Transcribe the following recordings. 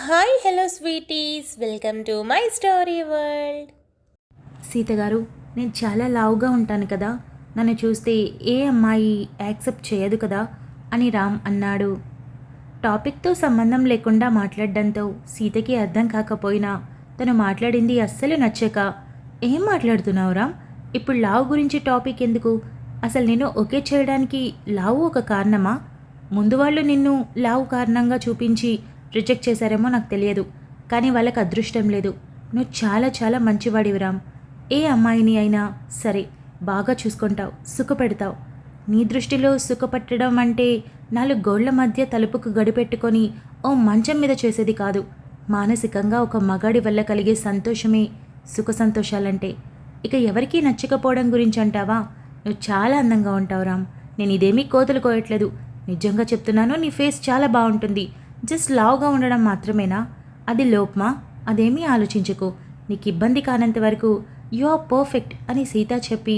Hi hello sweeties, welcome to my story world. Sita గారు, నేను చాలా లావుగా ఉంటాను కదా, నన్ను చూస్తే ఏ అమ్మాయి యాక్సెప్ట్ చేయదు కదా అని రామ్ అన్నాడు. టాపిక్తో సంబంధం లేకుండా మాట్లాడడంతో సీతకి అర్థం కాకపోయినా తను మాట్లాడింది అస్సలు నచ్చక, ఏం మాట్లాడుతున్నావు రామ్, ఇప్పుడు లావు గురించి టాపిక్ ఎందుకు, అసలు నేను ఓకే చేయడానికి లావు ఒక కారణమా? ముందు వాళ్ళు నిన్ను లావు కారణంగా చూపించి రిజెక్ట్ చేశారేమో నాకు తెలియదు, కానీ వాళ్ళకి అదృష్టం లేదు. నువ్వు చాలా చాలా మంచివాడివి రామ్. ఏ అమ్మాయిని అయినా సరే బాగా చూసుకుంటావు, సుఖపెడతావు. నీ దృష్టిలో సుఖపట్టడం అంటే 4 గోళ్ల మధ్య తలుపుకు గడిపెట్టుకొని ఓ మంచం మీద చేసేది కాదు. మానసికంగా ఒక మగాడి వల్ల కలిగే సంతోషమే సుఖ సంతోషాలంటే. ఇక ఎవరికీ నచ్చకపోవడం గురించి అంటావా? నువ్వు చాలా అందంగా ఉంటావు రామ్. నేను ఇదేమీ కోతలు కోయట్లేదు, నిజంగా చెప్తున్నాను. నీ ఫేస్ చాలా బాగుంటుంది. జస్ట్ లావుగా ఉండడం మాత్రమేనా? అది లోపమా? అదేమీ ఆలోచించకు. నీకు ఇబ్బంది కానంత వరకు యు ఆర్ పర్ఫెక్ట్ అని సీత చెప్పి,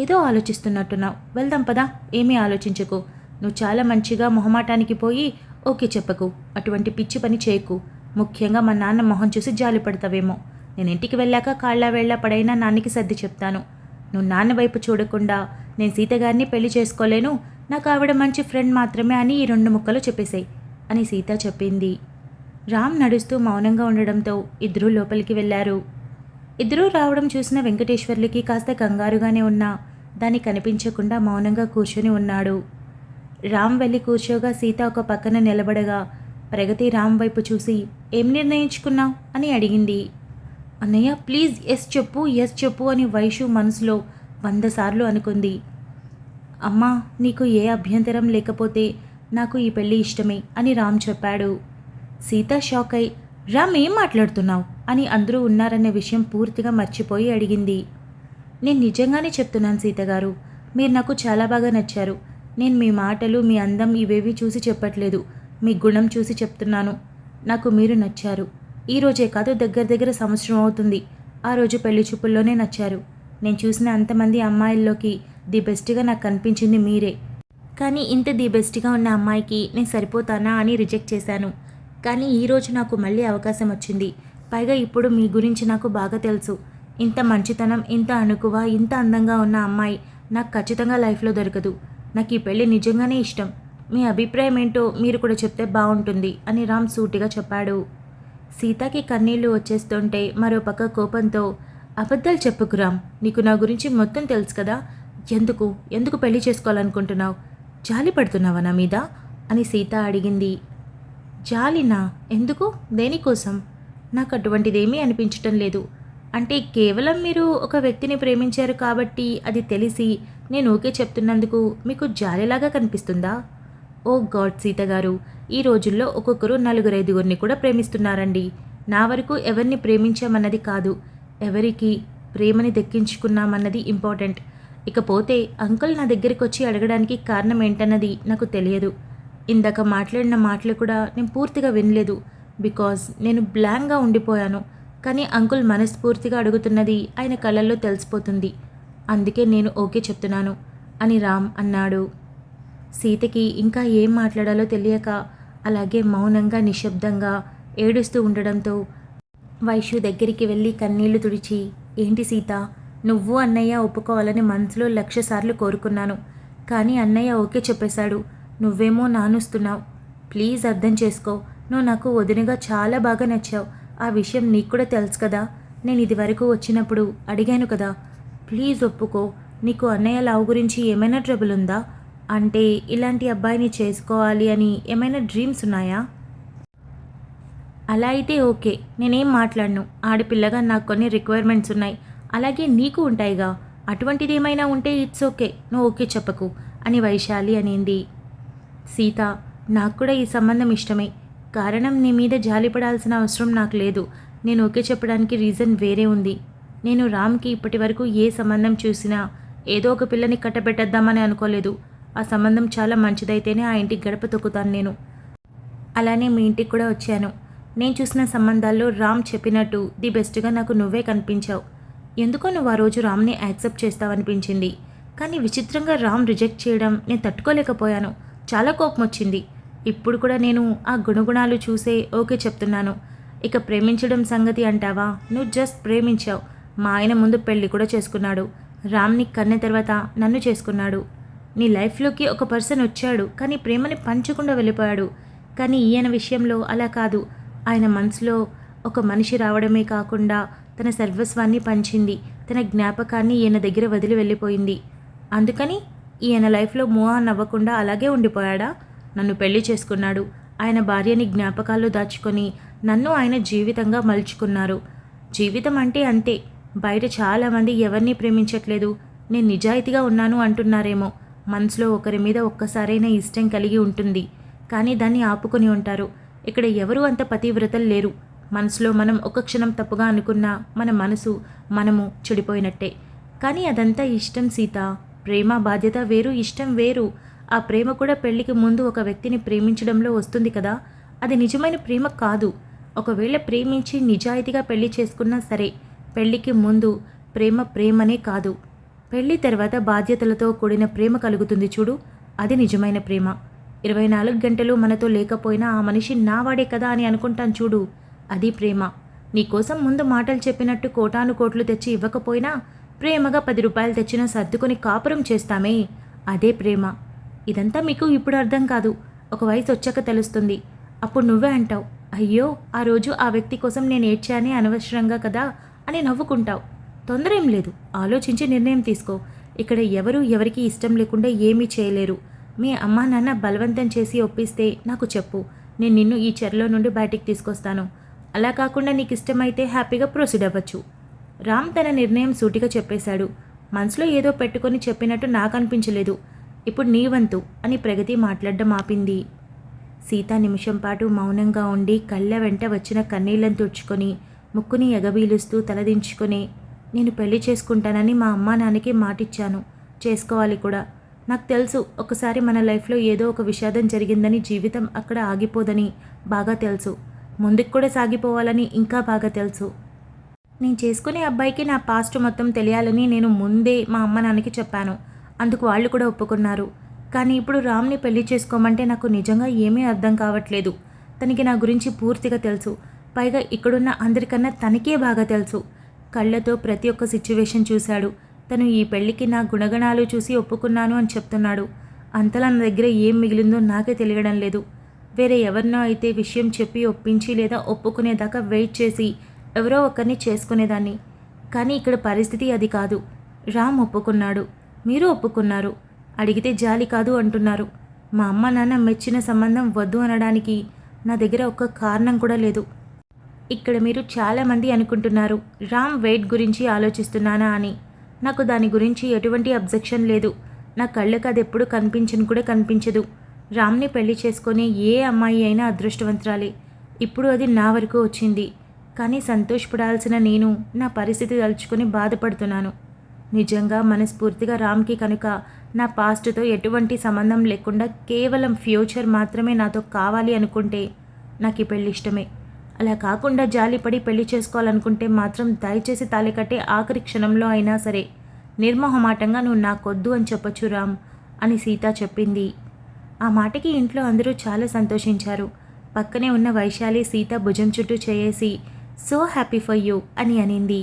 ఏదో ఆలోచిస్తున్నట్టున్నావు, వెళ్దాం పదా, ఏమీ ఆలోచించకు. నువ్వు చాలా మంచిగా మొహమాటానికి పోయి ఓకే చెప్పకు. అటువంటి పిచ్చి పని చేయకు. ముఖ్యంగా మా నాన్న మొహం చూసి జాలి పడతావేమో. నేను ఇంటికి వెళ్ళాక కాళ్ళ వేళ్ళ పడైనా నాన్నకి సర్ది చెప్తాను. నువ్వు నాన్న వైపు చూడకుండా నేను సీత గారిని పెళ్లి చేసుకోలేను, నాకు ఆవిడ మంచి ఫ్రెండ్ మాత్రమే అని ఈ 2 ముక్కలు చెప్పేశాయి అని సీత చెప్పింది. రామ్ నడుస్తూ మౌనంగా ఉండడంతో ఇద్దరూ లోపలికి వెళ్ళారు. ఇద్దరూ రావడం చూసిన వెంకటేశ్వర్లకి కాస్త కంగారుగానే ఉన్నా దాన్ని కనిపించకుండా మౌనంగా కూర్చొని ఉన్నాడు. రామ్ వెళ్ళి కూర్చోగా సీత ఒక పక్కన నిలబడగా ప్రగతి రామ్ వైపు చూసి, ఏం నిర్ణయించుకున్నావు అని అడిగింది. అన్నయ్య ప్లీజ్ ఎస్ చెప్పు, ఎస్ చెప్పు అని వైషు మనసులో 100 సార్లు అనుకుంది. అమ్మా, నీకు ఏ అభ్యంతరం లేకపోతే నాకు ఈ పెళ్ళి ఇష్టమే అని రామ్ చెప్పాడు. సీత షాక్ అయి, రామ్ ఏం మాట్లాడుతున్నావు అని అందరూ ఉన్నారనే విషయం పూర్తిగా మర్చిపోయి అడిగింది. నేను నిజంగానే చెప్తున్నాను సీతగారు, మీరు నాకు చాలా బాగా నచ్చారు. నేను మీ మాటలు, మీ అందం ఇవేవి చూసి చెప్పట్లేదు, మీ గుణం చూసి చెప్తున్నాను. నాకు మీరు నచ్చారు. ఈరోజే కాదు, దగ్గర సంవత్సరం అవుతుంది. ఆ రోజు పెళ్లి చూపుల్లోనే నచ్చారు. నేను చూసిన అంతమంది అమ్మాయిల్లోకి ది బెస్ట్గా నాకు కనిపించింది మీరే. కానీ ఇంత ది బెస్ట్గా ఉన్న అమ్మాయికి నేను సరిపోతానా అని రిజెక్ట్ చేశాను. కానీ ఈరోజు నాకు మళ్ళీ అవకాశం వచ్చింది. పైగా ఇప్పుడు మీ గురించి నాకు బాగా తెలుసు. ఇంత మంచితనం, ఇంత అణుకువ, ఇంత అందంగా ఉన్న అమ్మాయి నాకు ఖచ్చితంగా లైఫ్లో దొరకదు. నాకు ఈ పెళ్ళి నిజంగానే ఇష్టం. మీ అభిప్రాయం ఏంటో మీరు కూడా చెప్తే బాగుంటుంది అని రామ్ సూటిగా చెప్పాడు. సీతకి కన్నీళ్లు వచ్చేస్తుంటే మరోపక్క కోపంతో, అబద్ధాలు చెప్పుకు రామ్, నీకు నా గురించి మొత్తం తెలుసు కదా, ఎందుకు పెళ్లి చేసుకోవాలనుకుంటున్నావు? జాలి పడుతున్నావా నా మీద అని సీత అడిగింది. జాలినా? ఎందుకు? దేనికోసం? నాకు అటువంటిదేమీ అనిపించటం లేదు. అంటే కేవలం మీరు ఒక వ్యక్తిని ప్రేమించారు కాబట్టి అది తెలిసి నేను ఓకే చెప్తున్నందుకు మీకు జాలిలాగా కనిపిస్తుందా? ఓ గాడ్ సీత గారు, ఈ రోజుల్లో ఒక్కొక్కరు 4-5 కూడా ప్రేమిస్తున్నారండి. నా వరకు ఎవరిని ప్రేమించామన్నది కాదు, ఎవరికి ప్రేమని దక్కించుకున్నామన్నది ఇంపార్టెంట్. ఇకపోతే అంకుల్ నా దగ్గరికి వచ్చి అడగడానికి కారణం ఏంటన్నది నాకు తెలియదు. ఇందాక మాట్లాడిన మాటలు కూడా నేను పూర్తిగా వినలేదు, బికాజ్ నేను బ్లాంక్గా ఉండిపోయాను. కానీ అంకుల్ మనస్ఫూర్తిగా అడుగుతున్నది ఆయన కళ్ళల్లో తెలిసిపోతుంది. అందుకే నేను ఓకే చెప్తున్నాను అని రామ్ అన్నాడు. సీతకి ఇంకా ఏం మాట్లాడాలో తెలియక అలాగే మౌనంగా నిశ్శబ్దంగా ఏడుస్తూ ఉండడంతో వైషు దగ్గరికి వెళ్ళి కన్నీళ్లు తుడిచి, ఏంటి సీత, నువ్వు అన్నయ్య ఒప్పుకోవాలని మనసులో 1,00,000 సార్లు కోరుకున్నాను. కానీ అన్నయ్య ఓకే చెప్పేశాడు. నువ్వేమో నానుస్తున్నావు. ప్లీజ్ అర్థం చేసుకో. నువ్వు నాకు వదినగా చాలా బాగా నచ్చావు. ఆ విషయం నీకు కూడా తెలుసు కదా. నేను ఇది వరకు వచ్చినప్పుడు అడిగాను కదా. ప్లీజ్ ఒప్పుకో. నీకు అన్నయ్య లవ్ గురించి ఏమైనా ట్రబుల్ ఉందా? అంటే ఇలాంటి అబ్బాయిని చేసుకోవాలి అని ఏమైనా డ్రీమ్స్ ఉన్నాయా? అలా అయితే ఓకే, నేనేం మాట్లాడను. ఆడపిల్లగా నాకు కొన్ని రిక్వైర్మెంట్స్ ఉన్నాయి, అలాగే నీకు ఉంటాయిగా. అటువంటిది ఏమైనా ఉంటే ఇట్స్ ఓకే, నువ్వు ఓకే చెప్పకు అని వైశాలి అనింది. సీత, నాకు కూడా ఈ సంబంధం ఇష్టమే. కారణం నీ మీద జాలిపడాల్సిన అవసరం నాకు లేదు. నేను ఓకే చెప్పడానికి రీజన్ వేరే ఉంది. నేను రామ్కి ఇప్పటి వరకు ఏ సంబంధం చూసినా ఏదో ఒక పిల్లని కట్టబెట్టేద్దామని అనుకోలేదు. ఆ సంబంధం చాలా మంచిదైతేనే ఆ ఇంటికి గడప తొక్కుతాను నేను. అలానే మీ ఇంటికి కూడా వచ్చాను. నేను చూసిన సంబంధాల్లో రామ్ చెప్పినట్టు ది బెస్ట్గా నాకు నువ్వే కనిపించావు. ఎందుకో నువ్వు ఆ రోజు రామ్ని యాక్సెప్ట్ చేస్తావనిపించింది. కానీ విచిత్రంగా రామ్ రిజెక్ట్ చేయడం నేను తట్టుకోలేకపోయాను. చాలా కోపం వచ్చింది. ఇప్పుడు కూడా నేను ఆ గుణగుణాలు చూసే ఓకే చెప్తున్నాను. ఇక ప్రేమించడం సంగతి అంటావా? నువ్వు జస్ట్ ప్రేమించావు. మా ఆయన ముందు పెళ్లి కూడా చేసుకున్నాడు. రామ్ని కన్న తర్వాత నన్ను చేసుకున్నాడు. నీ లైఫ్లోకి ఒక పర్సన్ వచ్చాడు, కానీ ప్రేమని పంచకుండా వెళ్ళిపోయాడు. కానీ ఈయన విషయంలో అలా కాదు. ఆయన మనసులో ఒక మనిషి రావడమే కాకుండా తన సర్వస్వాన్ని పంచింది. తన జ్ఞాపకాన్ని ఈయన దగ్గర వదిలి వెళ్ళిపోయింది. అందుకని ఈయన లైఫ్లో మూవ్ ఆన్ అవ్వకుండా అలాగే ఉండిపోయాడా? నన్ను పెళ్లి చేసుకున్నాడు. ఆయన భార్యని జ్ఞాపకాల్లో దాచుకొని నన్ను ఆయన జీవితంగా మలుచుకున్నారు. జీవితం అంటే అంతే. బయట చాలామంది ఎవరిని ప్రేమించట్లేదు, నేను నిజాయితీగా ఉన్నాను అంటున్నారేమో. మనసులో ఒకరి మీద ఒక్కసారైనా ఇష్టం కలిగి ఉంటుంది, కానీ దాన్ని ఆపుకొని ఉంటారు. ఇక్కడ ఎవరు అంత పతివ్రతలు లేరు. మనసులో మనం ఒక క్షణం తప్పుగా అనుకున్నా మన మనసు మనము చెడిపోయినట్టే. కానీ అదంతా ఇష్టం సీత. ప్రేమ బాధ్యత వేరు, ఇష్టం వేరు. ఆ ప్రేమ కూడా పెళ్లికి ముందు ఒక వ్యక్తిని ప్రేమించడంలో వస్తుంది కదా. అది నిజమైన ప్రేమ కాదు. ఒకవేళ ప్రేమించి నిజాయితీగా పెళ్లి చేసుకున్నా సరే, పెళ్లికి ముందు ప్రేమ ప్రేమనే కాదు. పెళ్లి తర్వాత బాధ్యతలతో కూడిన ప్రేమ కలుగుతుంది చూడు, అది నిజమైన ప్రేమ. 24 గంటలు మనతో లేకపోయినా ఆ మనిషి నావాడే కదా అని అనుకుంటాను చూడు, అది ప్రేమ. నీకోసం ముందు మాటలు చెప్పినట్టు కోటాను కోట్లు తెచ్చి ఇవ్వకపోయినా ప్రేమగా 10 రూపాయలు తెచ్చినా సర్దుకొని కాపురం చేస్తామే, అదే ప్రేమ. ఇదంతా మీకు ఇప్పుడు అర్థం కాదు, ఒక వయసు వచ్చాక తెలుస్తుంది. అప్పుడు నువ్వే అంటావు, అయ్యో ఆ రోజు ఆ వ్యక్తి కోసం నేను ఏడ్చానే అనవసరంగా కదా అని నవ్వుకుంటావు. తొందర ఏం లేదు, ఆలోచించి నిర్ణయం తీసుకో. ఇక్కడ ఎవరు ఎవరికి ఇష్టం లేకుండా ఏమీ చేయలేరు. మీ అమ్మా నాన్న బలవంతం చేసి ఒప్పిస్తే నాకు చెప్పు, నేను నిన్ను ఈ చెరలో నుండి బయటికి తీసుకొస్తాను. అలా కాకుండా నీకు ఇష్టమైతే హ్యాపీగా ప్రొసీడ్ అవ్వచ్చు. రామ్ తన నిర్ణయం సూటిగా చెప్పేశాడు. మనసులో ఏదో పెట్టుకొని చెప్పినట్టు నాకు అనిపించలేదు. ఇప్పుడు నీ వంతు అని ప్రగతి మాట్లాడడం ఆపింది. సీత నిమిషం పాటు మౌనంగా ఉండి కళ్ళ వెంట వచ్చిన కన్నీళ్లను తుడుచుకొని ముక్కుని ఎగబీలుస్తూ తలదించుకొని, నేను పెళ్లి చేసుకుంటానని మా అమ్మా నాన్నకి మాటిచ్చాను, చేసుకోవాలి కూడా. నాకు తెలుసు ఒకసారి మన లైఫ్లో ఏదో ఒక విషాదం జరిగిందని జీవితం అక్కడ ఆగిపోదని బాగా తెలుసు. ముందుకు కూడా సాగిపోవాలని ఇంకా బాగా తెలుసు. నేను చేసుకునే అబ్బాయికి నా పాస్ట్ మొత్తం తెలియాలని నేను ముందే మా అమ్మ నాన్నకి చెప్పాను. అందుకు వాళ్ళు కూడా ఒప్పుకున్నారు. కానీ ఇప్పుడు రామ్ని పెళ్లి చేసుకోమంటే నాకు నిజంగా ఏమీ అర్థం కావట్లేదు. తనకి నా గురించి పూర్తిగా తెలుసు. పైగా ఇక్కడున్న అందరికన్నా తనకే బాగా తెలుసు. కళ్ళతో ప్రతి ఒక్క సిచ్యువేషన్ చూశాడు. తను ఈ పెళ్లికి నా గుణగణాలు చూసి ఒప్పుకున్నాను అని చెప్తున్నాడు. అంతలా నా దగ్గర ఏం మిగిలిందో నాకే తెలియడం లేదు. వేరే ఎవరినో అయితే విషయం చెప్పి ఒప్పించి లేదా ఒప్పుకునేదాకా వెయిట్ చేసి ఎవరో ఒకరిని చేసుకునేదాన్ని. కానీ ఇక్కడ పరిస్థితి అది కాదు. రామ్ ఒప్పుకున్నాడు, మీరు ఒప్పుకున్నారు. అడిగితే జాలి కాదు అంటున్నారు. మా అమ్మ నాన్న మెచ్చిన సంబంధం వద్దు అనడానికి నా దగ్గర ఒక్క కారణం కూడా లేదు. ఇక్కడ మీరు చాలామంది అనుకుంటున్నారు రామ్ వెయిట్ గురించి ఆలోచిస్తున్నానా అని. నాకు దాని గురించి ఎటువంటి అబ్జెక్షన్ లేదు. నా కళ్ళకు అది ఎప్పుడు కనిపించను కూడా కనిపించదు. రామ్ని పెళ్లి చేసుకొని ఏ అమ్మాయి అయినా అదృష్టవంతురాలే. ఇప్పుడు అది నా వరకు వచ్చింది. కానీ సంతోషపడాల్సిన నేను నా పరిస్థితి తలుచుకొని బాధపడుతున్నాను. నిజంగా మనస్ఫూర్తిగా రామ్కి కనుక నా పాస్ట్తో ఎటువంటి సంబంధం లేకుండా కేవలం ఫ్యూచర్ మాత్రమే నాతో కావాలి అనుకుంటే నాకు ఈ పెళ్ళి ఇష్టమే. అలా కాకుండా జాలిపడి పెళ్లి చేసుకోవాలనుకుంటే మాత్రం దయచేసి తాళి కట్టే ఆఖరి క్షణంలో అయినా సరే నిర్మోహమాటంగా నువ్వు నాకొద్దు అని చెప్పొచ్చు రామ్ అని సీత చెప్పింది. ఆ మాటకి ఇంట్లో అందరూ చాలా సంతోషించారు. పక్కనే ఉన్న వైశాలి సీత భుజం చుట్టూ చేయేసి సో హ్యాపీ ఫర్ యూ అని అనింది.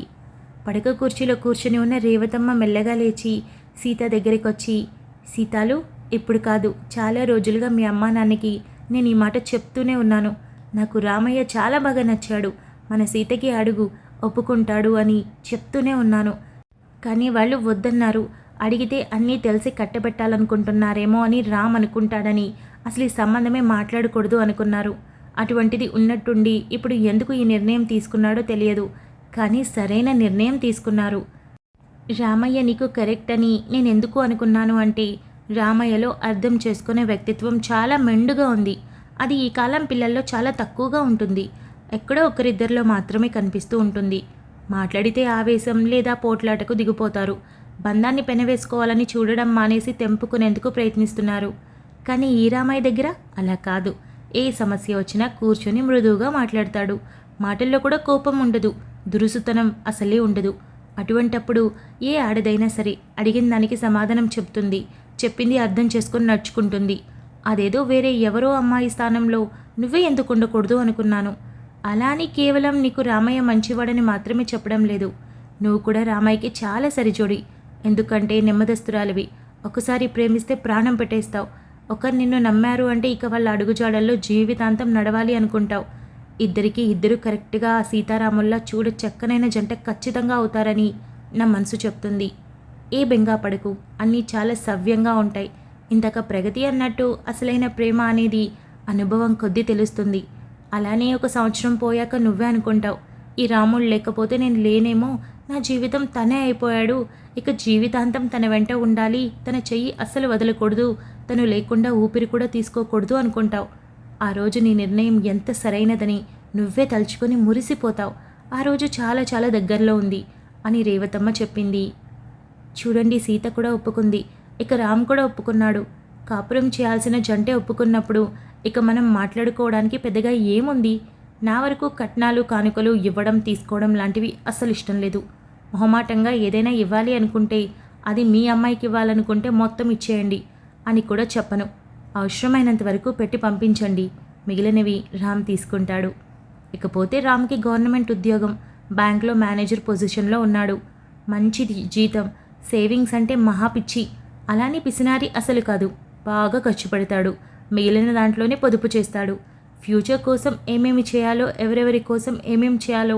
పడక కుర్చీలో కూర్చుని ఉన్న రేవతమ్మ మెల్లగా లేచి సీత దగ్గరికి వచ్చి, సీతాలు ఇప్పుడు కాదు, చాలా రోజులుగా మీ అమ్మా నాన్నకి నేను ఈ మాట చెప్తూనే ఉన్నాను. నాకు రామయ్య చాలా బాగా నచ్చాడు, మన సీతకి అడుగు ఒప్పుకుంటాడు అని చెప్తూనే ఉన్నాను. కానీ వాళ్ళు వద్దన్నారు. అడిగితే అన్నీ తెలిసి కట్టబెట్టాలనుకుంటున్నారేమో అని రామ్ అనుకుంటాడని అసలు ఈ సంబంధమే మాట్లాడకూడదు అనుకున్నారు. అటువంటిది ఉన్నట్టుండి ఇప్పుడు ఎందుకు ఈ నిర్ణయం తీసుకున్నాడో తెలియదు. కానీ సరైన నిర్ణయం తీసుకున్నారు. రామయ్య నీకు కరెక్ట్ అని నేను ఎందుకు అనుకున్నాను అంటే, రామయ్యలో అర్థం చేసుకునే వ్యక్తిత్వం చాలా మెండుగా ఉంది. అది ఈ కాలం పిల్లల్లో చాలా తక్కువగా ఉంటుంది. ఎక్కడో ఒకరిద్దరిలో మాత్రమే కనిపిస్తూ ఉంటుంది. మాట్లాడితే ఆవేశం లేదా పోట్లాటకు దిగిపోతారు. బంధాన్ని పెనవేసుకోవాలని చూడడం మానేసి తెంపుకునేందుకు ప్రయత్నిస్తున్నారు. కానీ ఈ రామయ్య దగ్గర అలా కాదు. ఏ సమస్య వచ్చినా కూర్చొని మృదువుగా మాట్లాడతాడు. మాటల్లో కూడా కోపం ఉండదు, దురుసుతనం అసలే ఉండదు. అటువంటప్పుడు ఏ ఆడదైనా సరే అడిగిన దానికి సమాధానం చెప్తుంది, చెప్పింది అర్థం చేసుకొని నడుచుకుంటుంది. అదేదో వేరే ఎవరో అమ్మాయి స్థానంలో నువ్వే ఎందుకు ఉండకూడదు అనుకున్నాను. అలా అని కేవలం నీకు రామయ్య మంచివాడని మాత్రమే చెప్పడం లేదు. నువ్వు కూడా రామయ్యకి చాలా సరిజోడి. ఎందుకంటే నెమ్మదస్తురాలివి. ఒకసారి ప్రేమిస్తే ప్రాణం పెట్టేస్తావు. ఒకరు నిన్ను నమ్మారు అంటే ఇక వాళ్ళ అడుగుజాడల్లో జీవితాంతం నడవాలి అనుకుంటావు. ఇద్దరికి ఇద్దరు కరెక్ట్గా ఆ సీతారాముల్లా చూడ చక్కనైన జంట ఖచ్చితంగా అవుతారని నా మనసు చెప్తుంది. ఏ బెంగా పడకు, అన్నీ చాలా సవ్యంగా ఉంటాయి. ఇంతక ప్రగతి అన్నట్టు అసలైన ప్రేమ అనేది అనుభవం కొద్దీ తెలుస్తుంది. అలానే ఒక సంవత్సరం పోయాక నువ్వే అనుకుంటావు, ఈ రాముడు లేకపోతే నేను లేనేమో, నా జీవితం తనే అయిపోయాడు, ఇక జీవితాంతం తన వెంట ఉండాలి, తన చెయ్యి అస్సలు వదలకూడదు, తను లేకుండా ఊపిరి కూడా తీసుకోకూడదు అనుకుంటావు. ఆ రోజు నీ నిర్ణయం ఎంత సరైనదని నువ్వే తలుచుకొని మురిసిపోతావు. ఆ రోజు చాలా చాలా దగ్గరలో ఉంది అని రేవతమ్మ చెప్పింది. చూడండి, సీత కూడా ఒప్పుకుంది, ఇక రామ్ కూడా ఒప్పుకున్నాడు. కాపురం చేయాల్సిన జంటే ఒప్పుకున్నప్పుడు ఇక మనం మాట్లాడుకోవడానికి పెద్దగా ఏముంది? నా వరకు కట్నాలు కానుకలు ఇవ్వడం తీసుకోవడం లాంటివి అస్సలు ఇష్టం లేదు. మొహమాటంగా ఏదైనా ఇవ్వాలి అనుకుంటే అది మీ అమ్మాయికి ఇవ్వాలనుకుంటే మొత్తం ఇచ్చేయండి అని కూడా చెప్పను. అవసరమైనంత వరకు పెట్టి పంపించండి, మిగిలినవి రామ్ తీసుకుంటాడు. ఇకపోతే రామ్కి గవర్నమెంట్ ఉద్యోగం, బ్యాంక్లో మేనేజర్ పొజిషన్లో ఉన్నాడు. మంచి జీతం, సేవింగ్స్ అంటే మహాపిచ్చి. అలానే పిసినారి అసలు కాదు, బాగా ఖర్చు పెడతాడు. మిగిలిన దాంట్లోనే పొదుపు చేస్తాడు. ఫ్యూచర్ కోసం ఏమేమి చేయాలో, ఎవరెవరి కోసం ఏమేమి చేయాలో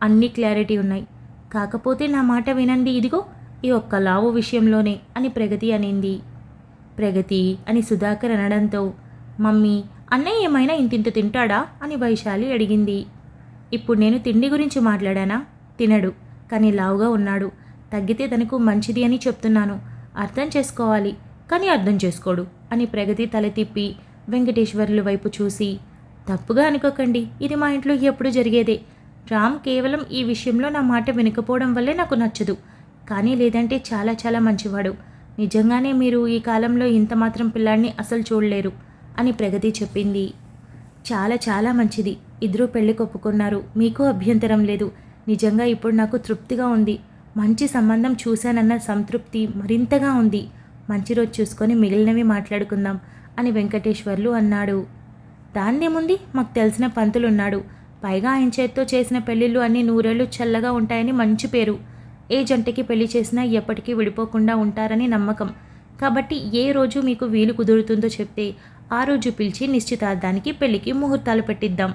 అన్నీ క్లారిటీ ఉన్నాయి. కాకపోతే నా మాట వినండి, ఇదిగో ఈ ఒక్క లావు విషయంలోనే అని ప్రగతి అనింది. ప్రగతి అని సుధాకర్ అనడంతో, మమ్మీ అన్నయ్య ఏమైనా ఇంతింత తింటాడా అని వైశాలి అడిగింది. ఇప్పుడు నేను తిండి గురించి మాట్లాడానా? తినడు, కానీ లావుగా ఉన్నాడు. తగ్గితే తనకు మంచిది అని చెప్తున్నాను. అర్థం చేసుకోవాలి, కానీ అర్థం చేసుకోడు అని ప్రగతి తల తిప్పి వెంకటేశ్వర్లు వైపు చూసి, తప్పుగా అనుకోకండి, ఇది మా ఇంట్లో ఎప్పుడు జరిగేదే. రామ్ కేవలం ఈ విషయంలో నా మాట వినకపోవడం వల్లే నాకు నచ్చదు, కానీ లేదంటే చాలా చాలా మంచివాడు. నిజంగానే మీరు ఈ కాలంలో ఇంత మాత్రం పిల్లాడిని అసలు చూడలేరు అని ప్రగతి చెప్పింది. చాలా చాలా మంచిది, ఇద్దరూ పెళ్లికి ఒప్పుకున్నారు, మీకు అభ్యంతరం లేదు. నిజంగా ఇప్పుడు నాకు తృప్తిగా ఉంది. మంచి సంబంధం చూశానన్న సంతృప్తి మరింతగా ఉంది. మంచి రోజు చూసుకొని మిగిలినవి మాట్లాడుకుందాం అని వెంకటేశ్వర్లు అన్నాడు. దాన్నేముంది, మాకు తెలిసిన పంతులున్నాడు. పైగా ఆయన చేత్తో చేసిన పెళ్ళిళ్ళు అన్నీ 100 ఏళ్ళు చల్లగా ఉంటాయని మంచి పేరు. ఏ జంటకి పెళ్లి చేసినా ఎప్పటికీ విడిపోకుండా ఉంటారని నమ్మకం. కాబట్టి ఏ రోజు మీకు వీలు కుదురుతుందో చెప్తే ఆ రోజు పిలిచి నిశ్చితార్థానికి పెళ్లికి ముహూర్తాలు పెట్టిద్దాం.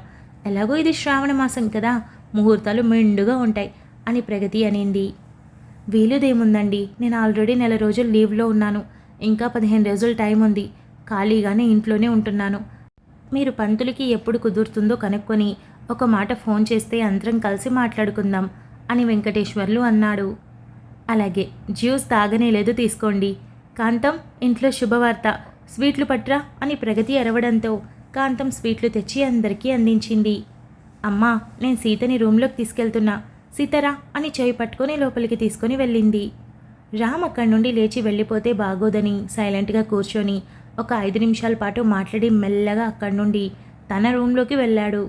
ఎలాగో ఇది శ్రావణ మాసం కదా, ముహూర్తాలు మెండుగా ఉంటాయి అని ప్రగతి అనింది. వీలుదేముందండి, నేను ఆల్రెడీ 4 రోజులు లీవ్లో ఉన్నాను. ఇంకా 15 రోజులు టైం ఉంది. ఖాళీగానే ఇంట్లోనే ఉంటున్నాను. మీరు పంతులకి ఎప్పుడు కుదురుతుందో కనుక్కొని ఒక మాట ఫోన్ చేస్తే అందరం కలిసి మాట్లాడుకుందాం అని వెంకటేశ్వర్లు అన్నాడు. అలాగే, జ్యూస్ తాగనే లేదు, తీసుకోండి. కాంతం, ఇంట్లో శుభవార్త, స్వీట్లు పట్రా అని ప్రగతి అరవడంతో కాంతం స్వీట్లు తెచ్చి అందరికీ అందించింది. అమ్మా, నేను సీతని రూమ్లోకి తీసుకెళ్తున్నా, సీతరా అని చేయి పట్టుకొని లోపలికి తీసుకొని వెళ్ళింది. రామ్ అక్కడి నుండి లేచి వెళ్ళిపోతే బాగోదని సైలెంట్గా కూర్చొని ఒక 5 నిమిషాల పాటు మాట్లాడి మెల్లగా అక్కడి నుండి తన రూమ్లోకి వెళ్ళాడు.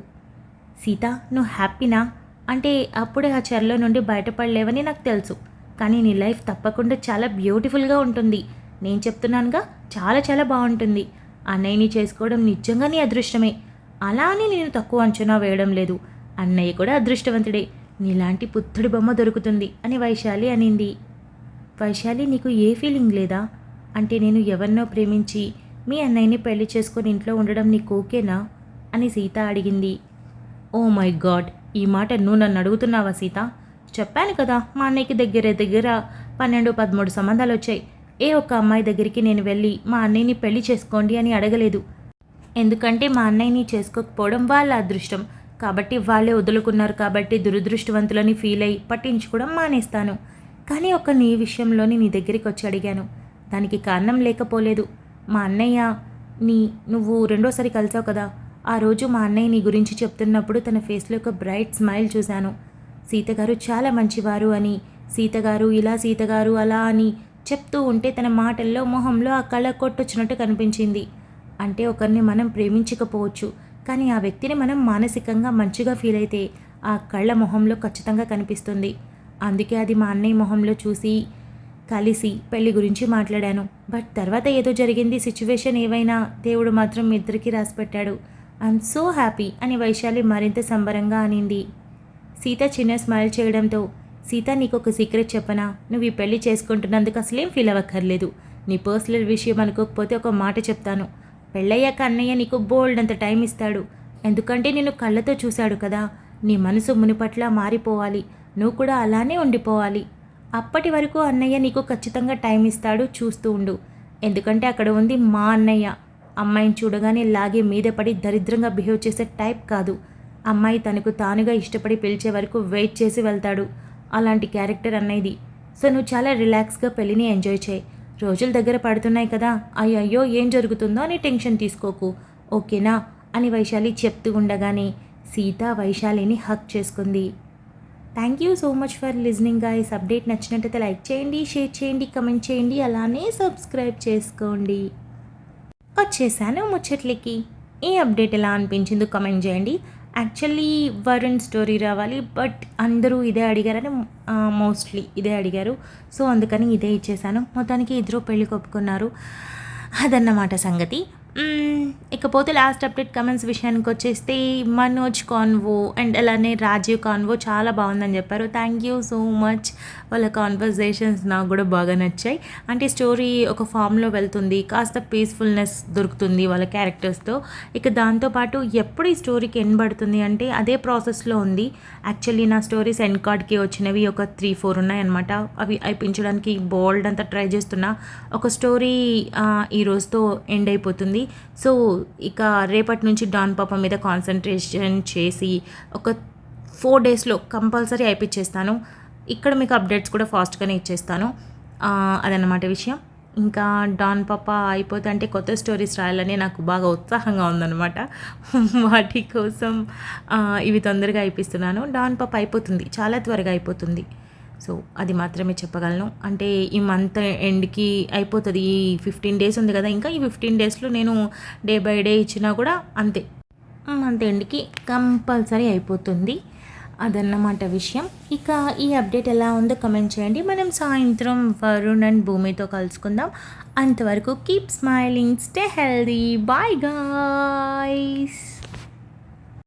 సీత, నువ్వు హ్యాపీనా? అంటే అప్పుడే ఆ చెరలో నుండి బయటపడలేవని నాకు తెలుసు, కానీ నీ లైఫ్ తప్పకుండా చాలా బ్యూటిఫుల్గా ఉంటుంది. నేను చెప్తున్నానుగా, చాలా చాలా బాగుంటుంది. అన్నయ్యని చేసుకోవడం నిజంగా నీ అదృష్టమే. అలా అని నేను తక్కువ అంచనా వేయడం లేదు. అన్నయ్య కూడా అదృష్టవంతుడే. నీలాంటి పుత్తుడి బొమ్మ దొరుకుతుంది అని వైశాలి అనింది. వైశాలి, నీకు ఏ ఫీలింగ్ లేదా? అంటే నేను ఎవరినో ప్రేమించి మీ అన్నయ్యని పెళ్లి చేసుకొని ఇంట్లో ఉండడం నీకు ఓకేనా అని సీత అడిగింది. ఓ మై గాడ్, ఈ మాట నువ్వు నన్ను అడుగుతున్నావా సీత? చెప్పాను కదా, మా అన్నయ్యకి దగ్గర 12-13 సంబంధాలు వచ్చాయి. ఏ ఒక్క అమ్మాయి దగ్గరికి నేను వెళ్ళి మా అన్నయ్యని పెళ్లి చేసుకోండి అని అడగలేదు. ఎందుకంటే మా అన్నయ్యని చేసుకోకపోవడం వాళ్ళ అదృష్టం. కాబట్టి వాళ్ళే వదులుకున్నారు కాబట్టి దురదృష్టవంతులని ఫీల్ అయ్యి పట్టించుకోవడం మానేస్తాను. కానీ ఒక నీ విషయంలోని నీ దగ్గరికి వచ్చి అడిగాను, దానికి కారణం లేకపోలేదు. మా అన్నయ్య నువ్వు రెండోసారి కలిసావు కదా, ఆ రోజు మా అన్నయ్య నీ గురించి చెప్తున్నప్పుడు తన ఫేస్లో ఒక బ్రైట్ స్మైల్ చూశాను. సీతగారు చాలా మంచివారు అని, సీతగారు ఇలా, సీతగారు అలా అని చెప్తూ ఉంటే తన మాటల్లో మొహంలో ఆ కళ కొట్టొచ్చినట్టు కనిపించింది. అంటే ఒకరిని మనం ప్రేమించకపోవచ్చు, కానీ ఆ వ్యక్తిని మనం మానసికంగా మంచిగా ఫీల్ అయితే ఆ కళ్ళ మొహంలో ఖచ్చితంగా కనిపిస్తుంది. అందుకే అది మా అన్నయ్య మొహంలో చూసి కలిసి పెళ్లి గురించి మాట్లాడాను. బట్ తర్వాత ఏదో జరిగింది, సిచ్యువేషన్ ఏవైనా దేవుడు మాత్రం మీ ఇద్దరికి రాసిపెట్టాడు. ఐఎమ్ సో హ్యాపీ అని వైశాలి మరింత సంబరంగా అనింది. సీత చిన్న స్మైల్ చేయడంతో, సీత నీకు ఒక సీక్రెట్ చెప్పనా, నువ్వు ఈ పెళ్లి చేసుకుంటున్నందుకు అసలేం ఫీల్ అవ్వక్కర్లేదు. నీ పర్సనల్ విషయం అనుకోకపోతే ఒక మాట చెప్తాను. పెళ్ళయ్యాక అన్నయ్య నీకు బోల్డ్ అంత టైం ఇస్తాడు. ఎందుకంటే నిన్ను కళ్ళతో చూశాడు కదా. నీ మనసు మునిపట్ల మారిపోవాలి, నువ్వు కూడా అలానే ఉండిపోవాలి. అప్పటి వరకు అన్నయ్య నీకు ఖచ్చితంగా టైం ఇస్తాడు, చూస్తూ ఉండు. ఎందుకంటే అక్కడ ఉంది మా అన్నయ్య. అమ్మాయిని చూడగానే లాగే మీద పడి దరిద్రంగా బిహేవ్ చేసే టైప్ కాదు. అమ్మాయి తనకు తానుగా ఇష్టపడి పిలిచే వరకు వెయిట్ చేసి వెళ్తాడు. అలాంటి క్యారెక్టర్ అన్నయ్యది. సో నువ్వు చాలా రిలాక్స్గా పెళ్ళిని ఎంజాయ్ చేయి. రోజులు దగ్గర పడుతున్నాయి కదా, అయ్యయ్యో ఏం జరుగుతుందో అని టెన్షన్ తీసుకోకు, ఓకేనా అని వైశాలి చెప్తూ ఉండగానే సీత వైశాలిని హక్ చేసుకుంది. Thank you so much for listening guys. Update నచ్చినట్టయితే లైక్ చేయండి, షేర్ చేయండి, కమెంట్ చేయండి, అలానే సబ్స్క్రైబ్ చేసుకోండి. వచ్చేసాను ముచ్చట్లకి. ఈ అప్డేట్ ఎలా అనిపించిందో కమెంట్ చేయండి. యాక్చువల్లీ వరుణ్ స్టోరీ రావాలి, బట్ అందరూ ఇదే అడిగారని మోస్ట్లీ ఇదే అడిగారు. సో అందుకని ఇదే ఇచ్చేసాను. మొత్తానికి ఇద్దరు పెళ్ళి ఒప్పుకున్నారు. అదన్నమాట సంగతి. ఇకపోతే లాస్ట్ అప్డేట్ కమెంట్స్ విషయానికి వచ్చేస్తే మనోజ్ కాన్వో అండ్ అలానే రాజీవ్ కాన్వో చాలా బాగుందని చెప్పారు. Thank you so much. వాళ్ళ కాన్వర్జేషన్స్ నాకు కూడా బాగా నచ్చాయి. అంటే స్టోరీ ఒక ఫామ్లో వెళ్తుంది, కాస్త పీస్ఫుల్నెస్ దొరుకుతుంది వాళ్ళ క్యారెక్టర్స్తో. ఇక దాంతోపాటు ఎప్పుడు ఈ స్టోరీకి ఎండ్ పడుతుంది అంటే అదే ప్రాసెస్లో ఉంది. యాక్చువల్లీ నా స్టోరీస్ ఎండ్ కార్డ్కి వచ్చినవి ఒక 3-4 ఉన్నాయన్నమాట. అవి అయిపించడానికి బోల్డ్ అంతా ట్రై చేస్తున్నా. ఒక స్టోరీ ఈ రోజుతో ఎండ్ అయిపోతుంది. సో ఇక రేపటి నుంచి డాన్ పాప మీద కాన్సన్ట్రేషన్ చేసి ఒక 4 డేస్లో కంపల్సరీ అయిపించేస్తాను. ఇక్కడ మీకు అప్డేట్స్ కూడా ఫాస్ట్గానే ఇచ్చేస్తాను. అదన్నమాట విషయం. ఇంకా డాన్ పాప అయిపోతే అంటే కొత్త స్టోరీస్ రాయాలని నాకు బాగా ఉత్సాహంగా ఉందన్నమాట. వాటి కోసం ఇవి తొందరగా అయిపిస్తున్నాను. డాన్ పాప అయిపోతుంది, చాలా త్వరగా అయిపోతుంది. సో అది మాత్రమే చెప్పగలను. అంటే ఈ మంత్ ఎండ్కి అయిపోతుంది. ఈ 15 డేస్ ఉంది కదా, ఇంకా ఈ 15 డేస్లో నేను డే బై డే ఇచ్చినా కూడా అంతే, మంత్ ఎండ్కి కంపల్సరీ అయిపోతుంది. అదన్నమాట విషయం. ఇక ఈ అప్డేట్ ఎలా ఉందో కమెంట్ చేయండి. మనం సాయంత్రం వరుణ్ అండ్ భూమితో కలుసుకుందాం. అంతవరకు keep smiling, stay healthy, bye guys.